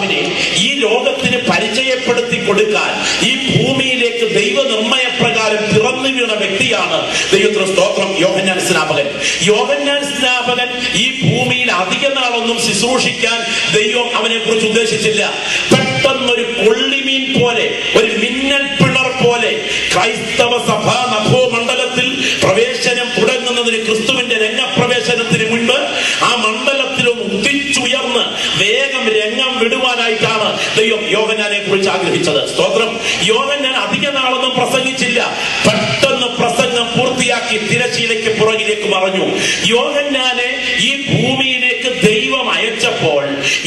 കർത്താവിനെ ഈ ലോകത്തിന് പരിചയപ്പെടുത്തി കൊടുക്കാൻ ഈ ഭൂമിയിലേക്ക് ദൈവനിർണയപ്രകാരം പിറന്നു വീണ വ്യക്തിയാണ് ദൈവത്തിന് സ്തോത്രം യോഹന്നാൻ സ്നാപകൻ. യോഹന്നാൻ സ്നാപകൻ ഈ ഭൂമിയിൽ അധിക നാളൊന്നും ശുശ്രൂഷിക്കാൻ ദൈവം അവനെ കുറിച്ച് ഉദ്ദേശിച്ചില്ല. പെട്ടെന്നൊരു കൊള്ളിമീൻ പോലെ, ഒരു മിന്നൽ പിണർ പോലെ ക്രൈസ്തവ സഭാ നഭോമണ്ഡലത്തിൽ പ്രവേശനം തുടങ്ങുന്നതിന്, ക്രിസ്തുവിന്റെ രംഗപ്രവേശനത്തിന് മുൻപ് ആ മണ്ഡലത്തിലും ഉദിച്ചുയർന്ന് വേഗം രംഗം വിടുവാനായിട്ടാണ് ദൈവം യോഹന്നാനെ കുറിച്ച് ആഗ്രഹിച്ചത്. സ്തോത്രം. യോഹന്നാൻ അധിക നാളൊന്നും പ്രസംഗിച്ചില്ല. പെട്ടെന്ന് പ്രസംഗം പൂർത്തിയാക്കി തിരശ്ശീലയ്ക്ക് പുറകിലേക്ക് മറഞ്ഞു. യോഹന്നാനെ ഈ ഭൂമിയിലേക്ക് ദൈവം അയച്ചപ്പോൾ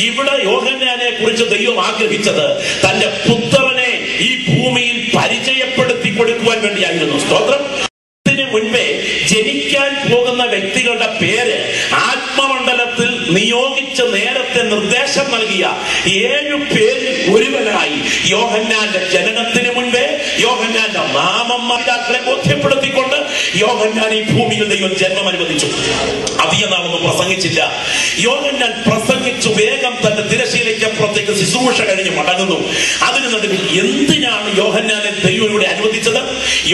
ഇവിടെ യോഹന്നാനെ കുറിച്ച് ദൈവം ആഗ്രഹിച്ചത് തന്റെ പുത്രനെ ഈ ഭൂമിയിൽ പരിചയപ്പെടുത്തി കൊടുക്കുവാൻ വേണ്ടിയായിരുന്നു. സ്തോത്രം. മുൻപേ ജനിക്കാൻ പോകുന്ന വ്യക്തികളുടെ പേര് ആത്മമണ്ഡലത്തിൽ നിയോഗിച്ച് നേരത്തെ നിർദ്ദേശം നൽകിയ 7 പേരിൽ ഒരുവനായി യോഹന്നാന്റെ ജനനത്തിന് മുൻപേ യോഹന്നാന്റെ നാമം മാതാക്കളെ ബോധ്യപ്പെടുത്തിക്കൊണ്ട് യോഹന്നാൻ ഈ ഭൂമിയിൽ ദൈവം ജന്മം അനുവദിച്ചു. അധികം നാളൊന്നും പ്രസംഗിച്ചില്ല. യോഹന്നാൻ പ്രസംഗിച്ചു വേഗം തന്റെ തിരശ്ശീലയ്ക്കപ്പുറത്തേക്ക് ശുശ്രൂഷ കഴിഞ്ഞ് മടങ്ങുന്നു. അതിന് നടുവിൽ എന്തിനാണ് യോഹന്നാനെ ദൈവം ഇവിടെ അനുവദിച്ചത്?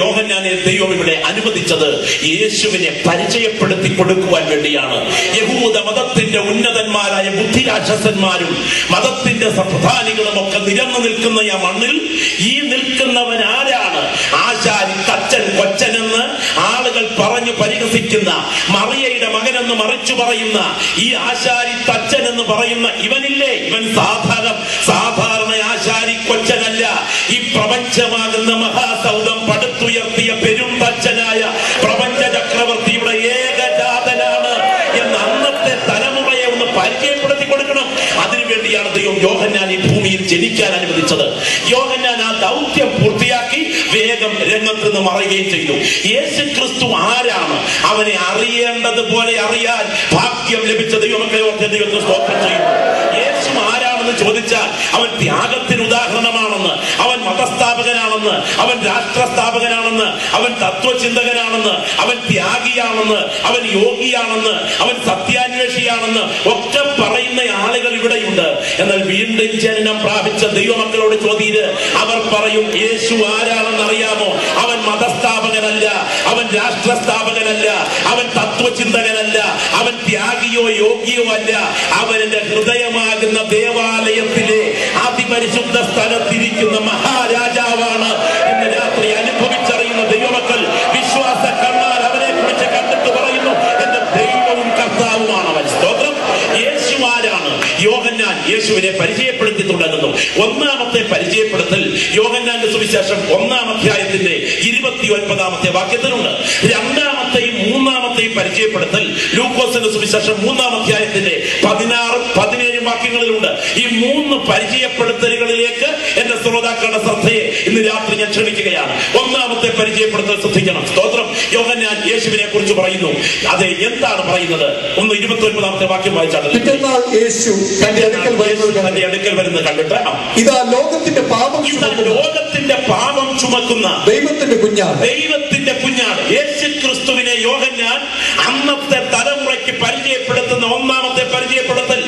യോഹന്നാനെ ദൈവം ഇവിടെ അനുവദിച്ചത് യേശുവിനെ പരിചയപ്പെടുത്തി കൊടുക്കുവാൻ വേണ്ടിയാണ്. യഹൂദ മതത്തിന്റെ ഉന്നതന്മാരായ ബുദ്ധിരാക്ഷസന്മാരും മതത്തിന്റെ പ്രധാനികളും ഒക്കെ നിരന്നു നിൽക്കുന്ന ഈ മണ്ണിൽ ഈ നിൽക്കുന്നവൻ ആരാണ്? ആശാരി തച്ചൻ കൊച്ചനെന്ന് ആളുകൾ പറഞ്ഞു പരിഹസിക്കുന്ന, മറിയയുടെ മകനെന്ന് മറിച്ചു പറയുന്ന ഈ ആശാരി തച്ചൻ എന്ന് പറയുന്ന ഇവനില്ലേ, ഇവൻ സാധാരണ ആശാരി കൊച്ചനല്ല. ഈ പ്രപഞ്ചമാകുന്ന മഹാസൗധം പടുത്തുയർത്തിയ പെരും തച്ചനായ പ്രപഞ്ച ചക്രവർത്തിയുടെ ഏകജാതനാണ് എന്ന് അന്നത്തെ തലമുറയെ ഒന്ന് പരിചയപ്പെടുത്തി കൊടുക്കണം. അതിനുവേണ്ടിയാണ് ദൈവം യോഹന്നാൻ ഈ ഭൂമിയിൽ ജനിക്കാൻ അനുവദിച്ചത്. യോഹന്നാൻ ആ ദൗത്യം പൂർത്തിയാക്കി വേഗം രംഗത്ത് നിന്ന് മറയുകയും ചെയ്തു. യേശു ക്രിസ്തു ആരാണ്? അവനെ അറിയേണ്ടതുപോലെ അറിയാൻ ഭാഗ്യം ലഭിച്ച ദൈവമക്കളെ ഓർത്ത് ദൈവത്തെ സ്തോത്രം ചെയ്യുന്നു. യേശു ആരാണെന്ന് ചോദിച്ചാൽ അവൻ ത്യാഗത്തിന് ഉദാഹരണമാണെന്ന്, അവൻ മതസ്ഥാപകനാണെന്ന്, അവൻ രാഷ്ട്രസ്ഥാപകനാണെന്ന്, അവൻ തത്വചിന്തകനാണെന്ന്, അവൻ ത്യാഗിയാണെന്ന്, അവൻ യോഗിയാണെന്ന്, അവൻ സത്യാന്വേഷിയാണെന്ന് ഒക്കെ പറയുന്ന ആളുകൾ ഇവിടെയുണ്ട്. എന്നാൽ വീണ്ടും ജനനം പ്രാപിച്ച ദൈവമക്കളോട് ചോദ്യം, അവർ പറയും യേശു ആരാണെന്ന് അറിയാമോ? അവൻ മതസ്ഥാപകനല്ല, അവൻ രാഷ്ട്രസ്ഥാപകനല്ല, അവൻ തത്വചിന്തകനല്ല, അവൻ ത്യാഗിയോ യോഗിയോ അല്ല. അവന്റെ ഹൃദയമാകുന്ന ദേവാലയത്തിലെ അതിപരിശുദ്ധ സ്ഥലത്തിരിക്കുന്ന മഹാരാജാവാണ് ഇന്ന് രാത്രി അനുഭവിച്ചറിയുന്ന ദൈവമക്കൾ വിശ്വാസ കണ്ണാൽ അവനെ കുറിച്ച് കണ്ടിട്ട് പറയുന്നു, എന്റെ ദൈവവും കർത്താവുമാണ് അവൻ. സ്തോത്രം. യേശു ആരാണ്? യോഹന്നാൻ യേശുവിനെ പരിചയപ്പെടുത്തി തുടങ്ങുന്നു. ഒന്നാമത്തെ പരിചയപ്പെടുത്തൽ യോഹന്നാന്റെ സുവിശേഷം 1-ാം അധ്യായത്തിന്റെ 29-ാമത്തെ വാക്യത്തിലുണ്ട്. രണ്ടാമത്തെയും മൂന്നാമത്തെയും പരിചയപ്പെടുത്തൽ ലൂക്കോസിന്റെ സുവിശേഷം 3-ാം അധ്യായത്തിന്റെ 16-17 വാക്യങ്ങളിലുണ്ട്. ഈ 3 പരിചയപ്പെടുത്തലുകളിലേക്ക് എന്റെ ശ്രോതാക്കളുടെ ശ്രദ്ധയെ ഇന്ന് രാത്രി ഞാൻ ക്ഷണിക്കുകയാണ്. ഒന്നാമത്തെ പരിചയപ്പെടുത്തൽ ശ്രദ്ധിക്കണം. സ്തോത്രം. യോഹന്നാൻ യേശുവിനെ കുറിച്ച് പറയുന്നു. അതെ, എന്താണ് പറയുന്നത്? 29-ാമത്തെ വാക്യം വായിച്ചാണ്. യേശു തന്റെ അടുക്കൽ വരുന്നത് കണ്ടിട്ട്, ഇതാ ലോകത്തിന്റെ പാപം ചുമക്കുന്ന ദൈവത്തിന്റെ കുഞ്ഞാണ്. യേശു ക്രിസ്തുവിനെ യോഹന്നാൻ അന്നത്തെ തലമുറയ്ക്ക് പരിചയപ്പെടുത്തുന്ന ഒന്നാമത്തെ പരിചയപ്പെടുത്തൽ.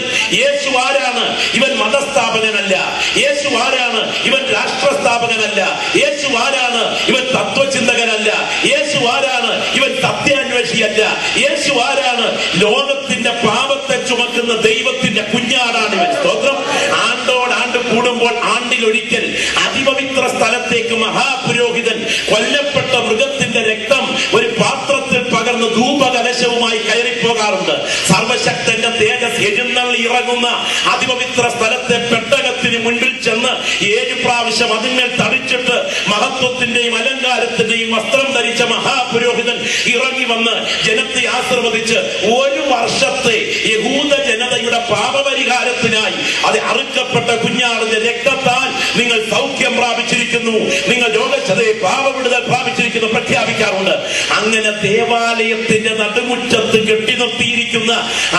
യേശു ആരാണ്? ഇവൻ മതസ്ഥാപകനല്ല. യേശു ആരാണ്? ഇവൻ രാഷ്ട്രസ്ഥാപകനല്ല. യേശു ആരാണ്? ഇവൻ തത്വചിന്തകനല്ല. യേശു ആരാണ്? ഇവൻ സത്യാന്വേഷിയല്ല. യേശു ആരാണ്? ലോകത്തിന്റെ പാപത്തെ ചുമക്കുന്ന ദൈവത്തിന്റെ കുഞ്ഞാടാണ് ഇവൻ. സ്തോത്രം. ആണ്ടോടാണ്ട് കൂടുമ്പോൾ ആണ്ടിലൊരിക്കൽ അതിപവിത്ര സ്ഥലത്തേക്ക് മഹാപുരോഹിതൻ കൊല്ലപ്പെട്ട മൃഗത്തിന്റെ രക്തം ഒരു പാത്രത്തിൽ പകർന്ന് ധൂപകലശവുമായി കയറിപ്പോകാറുണ്ട്. സർവശക്തന്റെ തേജസ് എഴുന്നള്ളി ഇറങ്ങുന്ന അതിപവിത്ര സ്ഥലത്തെ പെട്ടകത്തിന് മുൻപിൽ ചെന്ന് 7 പ്രാവശ്യം അതിന്മേൽ തടിച്ചിട്ട് മഹത്വത്തിന്റെയും അലങ്കാരത്തിന്റെയും വസ്ത്രം ധരിച്ച മഹാപുരോഹിതൻ ഇറങ്ങി വന്ന് ജനത്തെ ആശീർവദിച്ച് 1 വർഷത്തെ യഹൂദ ജനതയുടെ പാപപരിഹാരത്തിനായി അത് അറുക്കപ്പെട്ട കുഞ്ഞാടിന്റെ രക്തത്താൽ നിങ്ങൾ സൗഖ്യം പ്രാപിച്ചിരിക്കുന്നു, നിങ്ങൾ രോഗശതയെ പാപവിടുതൽ പ്രാപിച്ചിരിക്കുന്നു പ്രഖ്യാപിക്കാറുണ്ട്. അങ്ങനെ ദേവാലയത്തിന്റെ നടുമുറ്റത്ത് കെട്ടി നിർത്തിയിരിക്കുന്ന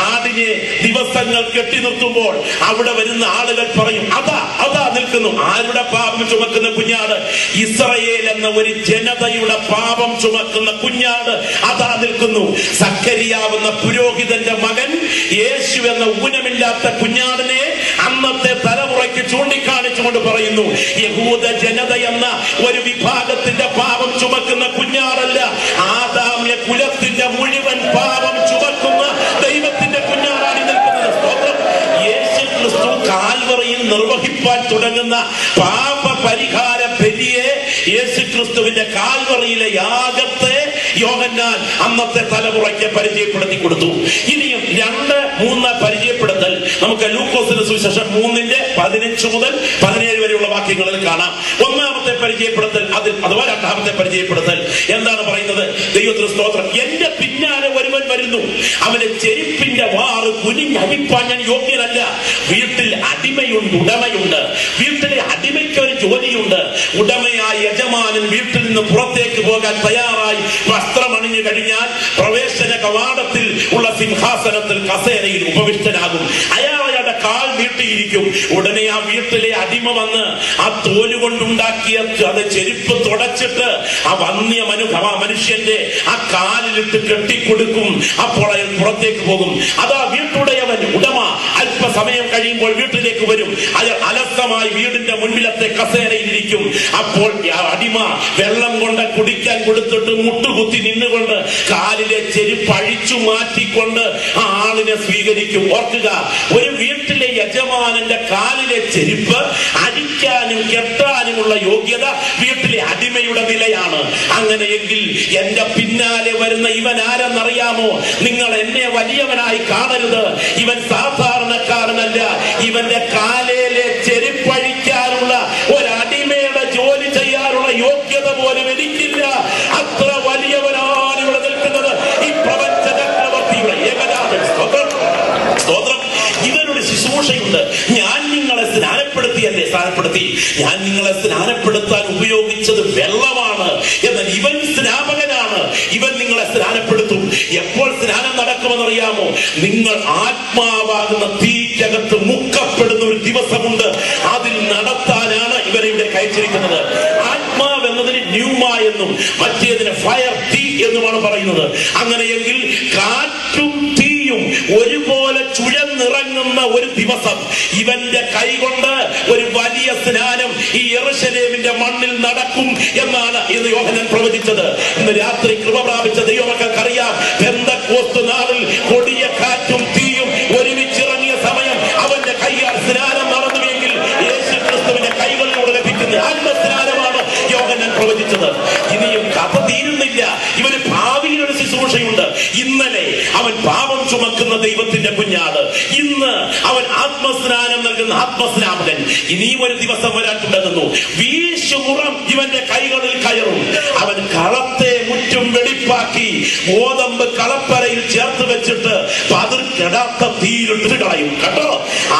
ആടിനെ ദിവസങ്ങൾ കെട്ടി നിർത്തുമ്പോൾ അവിടെ വരുന്ന ആളുകൾ പറയും, അതാ നിൽക്കുന്നു. ആരുടെ പാപം ചുമക്കുന്ന കുഞ്ഞാട്? ഇസ്രായേൽ എന്ന ഒരു ജനതയുടെ പാപം ചുമക്കുന്ന കുഞ്ഞാട് അതാ നിൽക്കുന്നു. സക്കരിയാവുന്ന പുരോഹിതന്റെ മകൻ യേശു എന്ന ഊനമില്ലാത്ത കുഞ്ഞാടിനെ അന്നത്തെ തലമുറയ്ക്ക് തലമുറയ്ക്ക് ചൂണ്ടിക്കാണിച്ചുകൊണ്ട് പറയുന്നു, യഹൂദ ജനത എന്ന ഒരു വിഭാഗത്തിന്റെ പാപം ചുമക്കുന്ന കുഞ്ഞാടല്ല, ആദാമ്യ കുലത്തിന്റെ മുഴുവൻ പാപം ചുമക്കുന്ന ദൈവത്തിന്റെ കുഞ്ഞാടാണ് നിൽക്കുന്നത്. സ്തോത്രം. യേശു ക്രിസ്തു കാൽവറിയിൽ നിർവഹിപ്പാൻ തുടങ്ങുന്ന പാപ പരിഹാര ബലിയെ, യേശു ക്രിസ്തുവിന്റെ കാൽവറിയിലെ യാഗത്തെ യോഹന്നാൻ അന്നത്തെ തലമുറയ്ക്ക് പരിചയപ്പെടുത്തി കൊടുത്തു. ഇനിയും 2-3 പരിചയപ്പെടുത്തൽ നമുക്ക് ലൂക്കോസിന്റെ സുവിശേഷം 3:15 മുതൽ 17 വരെയുള്ള വാക്യങ്ങളിൽ കാണാം. ഒന്നാമത്തെ പരിചയപ്പെടുത്തൽ അഥവാ രണ്ടാമത്തെ പരിചയപ്പെടുത്തൽ എന്താണ് പറയുന്നത്? ദൈവത്തിന് സ്തോത്രം. എന്റെ പിന്നാലെ ഒരുവൻ വരുന്നു, അവന്റെ ചെരുപ്പിന്റെ വാറ് കുനിഞ്ഞഴിപ്പാൻ ഞാൻ യോഗ്യനല്ല. വീട്ടിൽ അടിമയുണ്ട്, ഉടമയുണ്ട്. വീട്ടിലെ അടിമയ്ക്ക് ഒരു ജോലിയുണ്ട്. ഉടമയായ യജമാനൻ വീട്ടിൽ നിന്ന് പുറത്തേക്ക് പോകാൻ തയ്യാറായി വസ്ത്രമണിഞ്ഞു കഴിഞ്ഞാൽ പ്രവേശന കവാടത്തിൽ ഉള്ള സിംഹാസനത്തിൽ കസേരയിൽ ഉപവിഷ്ടനാകും. അയാളുടെ കാൽ നീട്ടിയിരിക്കും. ഉടനെ ആ വീട്ടിലെ അടിമ വന്ന് ആ തോലുകൊണ്ടുണ്ടാക്കിയ അത് ചെരുപ്പ് തുടച്ചിട്ട് ആ വന്യ മനുഷ്യന്റെ ആ കാലിലിട്ട് കെട്ടിക്കൊടുക്കും. അപ്പോൾ അയാൾ പുറത്തേക്ക് പോകും. അതാ വീട്ടുടയവൻ, ഉടമ അല്പസമയം കഴിയുമ്പോൾ വീട്ടിലേക്ക് വരും. അയാൾ അലസമായി വീടിന്റെ മുൻപിലത്തെ കസേരയിൽ ഇരിക്കും. അപ്പോൾ അടിമ വെള്ളം കൊണ്ട് കുടിക്കാൻ കൊടുത്തിട്ട് മുട്ടുകുത്തി നിന്നുകൊണ്ട് കാലിലെ ചെരുപ്പ് അഴിച്ചു മാറ്റിക്കൊണ്ട് ആ ആളിനെ സ്വീകരിക്കും. ഓർക്കുക, ഒരു വീട്ടിലെ യജമാനന്റെ കാലിലെ ചെരുപ്പ് അടിക്കാനും കെട്ടാനുമുള്ള യോഗ്യത വീട്ടിലെ അടിമയുടെ നിലയാണ്. അങ്ങനെയെങ്കിൽ എന്റെ പിന്നാലെ വരുന്ന ഇവൻ ആരെന്നറിയാമോ? നിങ്ങൾ എന്നെ വലിയവനായി കാണരുത്. ഇവൻ സാധാരണക്കാരനല്ല. ഇവന്റെ കാലിലെ ചെരുപ്പഴിക്കാനുള്ള ഒരടിമയുടെ ജോലി ചെയ്യാനുള്ള യോഗ്യത പോലും എനിക്കില്ല. അത്ര വലിയവനാണ് ഇവിടെ നിൽക്കുന്നത്, ഈ പ്രപഞ്ച ചക്രവർത്തിയുടെ ഏകനാഥൻ. സ്തോത്രം. ഇവരുടെ ശുശ്രൂഷയുണ്ട്. ഞാൻ നിങ്ങളെ സ്നാനപ്പെടുത്തി. ഞാൻ നിങ്ങളെ സ്നാനപ്പെടുത്താൻ ഉപയോഗിച്ചത് വെള്ളമാണ്. എന്നാൽ ഇവൻ സ്നാപകനാണ്. ഇവൻ നിങ്ങളെ സ്നാനപ്പെടുത്തും. എപ്പോൾ സ്നാനം നടക്കുമെന്നറിയാമോ? നിങ്ങൾ ആത്മാവാകുന്ന തീക്കകത്ത് മുക്കപ്പെടുന്ന ഒരു ദിവസമുണ്ട്. അതിൽ നടത്താനാണ് ഇവരെ ഇവിടെ കയറ്റിരിക്കുന്നത്. ആത്മാവ് എന്നതിന് ന്യൂമ എന്നും മറ്റേതിന് ഫയർ, തീ എന്നുമാണ് പറയുന്നത്. അങ്ങനെയെങ്കിൽ കാറ്റും തീയും ഒരുപോലെ ചുഴന്നിറങ്ങുന്ന ഒരു ദിവസം ഇവന്റെ കൈകൊണ്ട് ഒരു വലിയ സ്നാനം ഈ യെരൂശലേമിന്റെ മണ്ണിൽ നടക്കും എന്നാണ് ഇന്ന് യോഹന്നാൻ പ്രവചിച്ചത്. ഇന്ന് രാത്രി കൃപ പ്രാപിച്ച ദൈവമക്കൾക്കറിയാം, പെന്തക്കോസ്ത് നാളിൽ കൊടിയ കാറ്റും തീയും ഒരുമിച്ചിറങ്ങിയ സമയം അവന്റെ കൈയാൽ സ്നാനം നടന്നുവെങ്കിൽ യേശു ക്രിസ്തുവിന്റെ കൈകളിലൂടെ ലഭിക്കുന്ന ആത്മസ്നാനമാണ് യോഹന്നാൻ പ്രവചിച്ചത്. ഇനിയും കഥ തീരുന്നില്ല. ഇവന് ഭാവിയിലൊരു ശുശ്രൂഷയുണ്ട്. ഇന്നലെ അവൻ പാപം ചുമക്കുന്ന ദൈവത്തിന്റെ കുഞ്ഞാട്, ഇന്ന് അവൻ ആത്മസ്നാനം നൽകുന്ന ആത്മസ്നാപകൻ. ഇനിയും ഒരു ദിവസം വരാൻ തുടങ്ങുന്നു. വീശുമുറം ഇവന്റെ കൈകളിൽ കയറും. അവൻ കളത്തെ മുറ്റും വെടിപ്പാക്കി ഗോതമ്പ് കളപ്പരയിൽ ചേർത്ത് വെച്ചിട്ട് പതിർക്കെടാത്ത തീയിലിട്ട് കളയും. കേട്ടോ,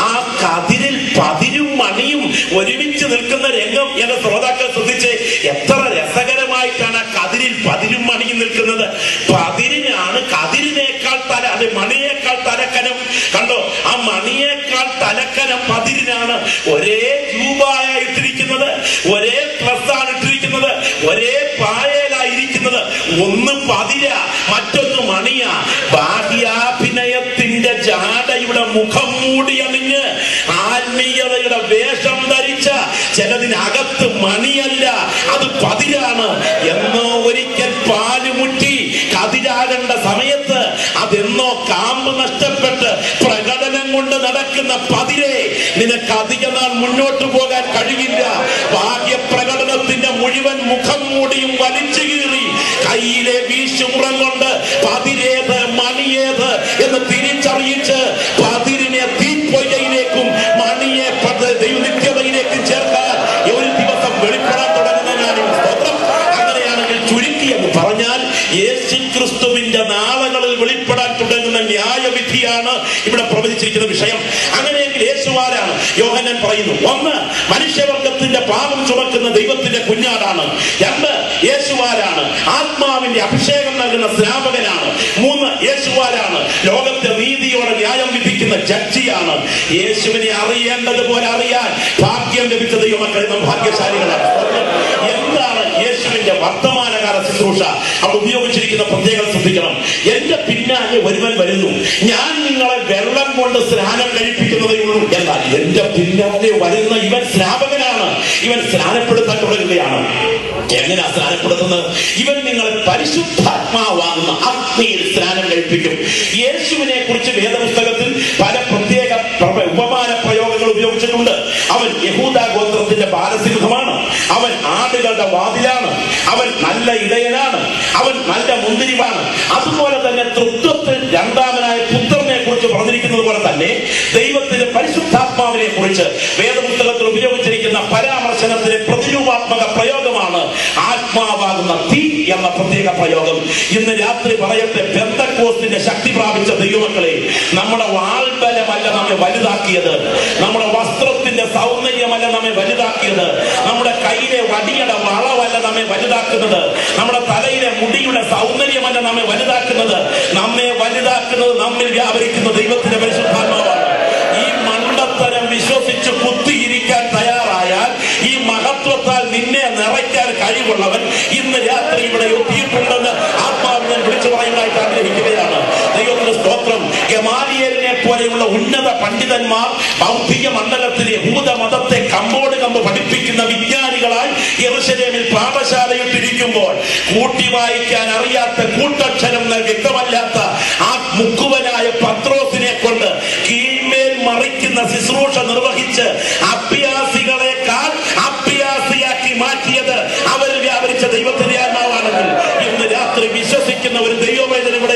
ആ കതിരിൽ പതിരും മണിയും ഒരുമിച്ച് നിൽക്കുന്ന രംഗം എന്റെ ശ്രോതാക്കൾ ശ്രദ്ധിച്ച്. എത്ര രസകരമായിട്ടാണ് ആ കതിരിൽ പതിരും മണിയും നിൽക്കുന്നത്. പതിരിനാണ് കതിരിനേക്കാൾ മണിയേക്കാൾ തലക്കനം. കണ്ടോ, ആ മണിയേക്കാൾ തലക്കനം പതിരിനാണ്. ഒരേ രൂപയായിട്ടിരിക്കുന്നത്, ഒരേ ഡ്രസ്സാണ് ഇട്ടിരിക്കുന്നത്, ഒരേ പായലായിരിക്കുന്നത്. ഒന്ന് പതിര, മറ്റൊന്ന് മണിയ. ബാഹ്യാഭിനയത്തിന്റെ ജാടയുടെ മുഖം മൂടി അണിഞ്ഞ് ആത്മീയതയുടെ വേഷം ധരിച്ച ചിലതിനകത്ത് മണിയല്ല, അത് പതിരാണ്. എന്നോ ഒരിക്കൽ പാലുമുറ്റി കതിരാകേണ്ട സമയത്ത് അതെന്നോ കാമ്പ് നഷ്ടപ്പെട്ട് പ്രകടനം കൊണ്ട് നടക്കുന്ന പതിരെ നിനക്ക് അധിക നാൾ മുന്നോട്ട് പോകാൻ കഴിയില്ല. ബാഹ്യപ്രകടനത്തിന്റെ മുഴുവൻ മുഖം മൂടിയും വലിച്ചു കീറി കയ്യിലെ വീശുമുറം കൊണ്ട് പതിരേത് മണിയേത് എന്ന് തിരിച്ചറിയിച്ച് പതിരിനെ തീപ്പൊയ്കയിലേക്കും മണിയെ ദൈവനിത്യതയിലേക്കും ചേർക്കാൻ ഒരു ദിവസം വെളിപ്പെടാൻ തുടങ്ങുന്നതിനാണ് സ്തോത്രം. അങ്ങനെയാണെങ്കിൽ ചുരുക്കിയെന്ന് പറഞ്ഞാൽ യേശു ക്രിസ്തുവിന്റെ നാളുകളിൽ വെളിപ്പെടാൻ തുടങ്ങുന്ന ന്യായവിധിയാണ് ഇവിടെ പ്രവചിച്ചിരിക്കുന്ന വിഷയം. അങ്ങനെയെങ്കിൽ യേശു ആരാണ്? യോഹന്നാൻ പറയുന്നു, 1, മനുഷ്യവർഗത്തിന്റെ പാപം ചുമക്കുന്ന ദൈവത്തിന്റെ കുഞ്ഞാടാണ്. 2, യേശു ആരാണ്? ആത്മാവിന്റെ അഭിഷേകം നൽകുന്ന സ്നാപകനാണ്. 3 യേശുവാരാണ്. ലോകത്തെ നീതിയോടെ ന്യായം വിധിക്കുന്ന ജഡ്ജിയാണ്. യേശുവിനെ അറിയേണ്ടതുപോലെ അറിയാൻ ഭാഗ്യം ലഭിച്ച ദൈവമക്കളെ നാം ഭാഗ്യശാലികളാണ്. എന്താണ് യേശുവിന്റെ വർത്തമാനകാല ശുശ്രൂഷ? അവിടെ ഉപയോഗിച്ചിരിക്കുന്ന പ്രത്യേകം ശ്രദ്ധിക്കണം. എന്റെ പിന്നാലെ ഒരുവൻ വരുന്നു, ഞാൻ നിങ്ങളെ വെള്ളം കൊണ്ട് സ്നാനം കഴിപ്പിക്കുന്നതേ ഉള്ളൂ. എന്നാൽ എന്റെ പിന്നാലെ വരുന്ന ഇവൻ സ്നാപകനാണ്. ഇവൻ സ്നാനപ്പെടുത്താൻ തുടങ്ങുകയാണ്. എങ്ങനെയാ സ്നാനപ്പെടുത്തുന്നത്? ഇവൻ നിങ്ങളെ പരിശുദ്ധാത്മാവാകുന്ന അഗ്നിയിൽ സ്നാനം കഴിപ്പിക്കും. യേശുവിനെ കുറിച്ച് വേദപുസ്തകത്തിൽ പല പ്രത്യേക ഉപമാന പ്രയോഗങ്ങൾ ഉപയോഗിച്ചിട്ടുണ്ട്. അവൻ യഹൂദ ഗോത്രത്തിന്റെ ബാലസിംഹമാണ്. അവൻ ആടുകളുടെ വാതിലാണ്. അവൻ നല്ല ഇടയനാണ്. അവൻ നല്ല മുന്തിരിവാണ്. അതുപോലെ തന്നെ തൃത്വത്തിൽ രണ്ടാമനായ പുത്രനെ കുറിച്ച് പറഞ്ഞിരിക്കുന്നത് പോലെ തന്നെ ദൈവത്തിന്റെ പരിശുദ്ധാത്മാവിനെ കുറിച്ച് വേദപുസ്തകത്തിൽ ഉപയോഗിച്ചിരിക്കുന്ന പരാമർശനത്തിലെ പ്രതിരൂപാത്മക പ്രയോഗമാണ് ആത്മാവാകുന്ന തീ എന്ന പ്രത്യേക പ്രയോഗം. ഇന്ന് രാത്രി പറയട്ടെ, പെന്തക്കോസ്തിന്റെ ശക്തി പ്രാപിച്ച ദൈവമക്കളെ, നമ്മുടെ വാൾബലമല്ല നമ്മെ വലുതാക്കിയത്, നമ്മുടെ വസ്ത്രത്തിന്റെ സൗന്ദര്യമല്ല നമ്മെ വലുതാക്കിയത്, നമ്മുടെ കയ്യിലെ വടിയുടെ വളവല്ല നമ്മെ വലുതാക്കുന്നത്, നമ്മുടെ തലയിലെ മുടിയുടെ സൗന്ദര്യമല്ല നമ്മെ വലുതാക്കുന്നത്. നമ്മെ വലുതാക്കുന്നത് നമ്മിൽ വ്യാപരിക്കുന്ന ദൈവത്തിന്റെ പരിശുദ്ധാത്മാവാണ്. ഈ മണ്ടത്തരം വിശ്വസിച്ച് കുത്തിയിരിക്കാൻ തയ്യാറായാൽ ഈ മഹത്വത്താൽ നിന്നെ നിറയ്ക്കാൻ കഴിവുള്ളവൻ ഇന്ന് രാത്രി ഇവിടെ എത്തിയിട്ടുണ്ടെന്ന് ആത്മാവിൽ ഞാൻ വിളിച്ചു പറയുന്നതായിട്ട് ആഗ്രഹിക്കുകയാണ്. ദൈവത്തിന്റെ സ്തോത്രം. ഗമാലിയേലിനെ പോലെയുള്ള ഉന്നത പണ്ഡിതന്മാർ ഭൗതിക മണ്ഡലത്തിലെ യഹൂദ മതത്തെ കമ്പോട് കമ്പ് പഠിപ്പിക്കുന്ന വിജ്ഞാനികളായി യെരൂശലേമിൽ പാഠശാലയിട്ടിരിക്കുമ്പോൾ കൂട്ടി വായിക്കാൻ അറിയാത്ത, കൂട്ടക്ഷരം വ്യക്തമല്ലാത്ത ആ മുക്കുവനായ പത്രോസിനെ കൊണ്ട് കീഴ്മേൽ മറിക്കുന്ന ശുശ്രൂഷ നിർവഹിച്ച് അഭ്യാസികളെക്കാൾ അഭ്യാസിയാക്കി മാറ്റിയത് അവരിൽ വ്യാപരിച്ച ദൈവത്തിന്റെ ആത്മാവാണെങ്കിൽ ഇന്ന് രാത്രി വിശ്വസിക്കുന്ന ഒരു ദൈവവേദന ഇവിടെ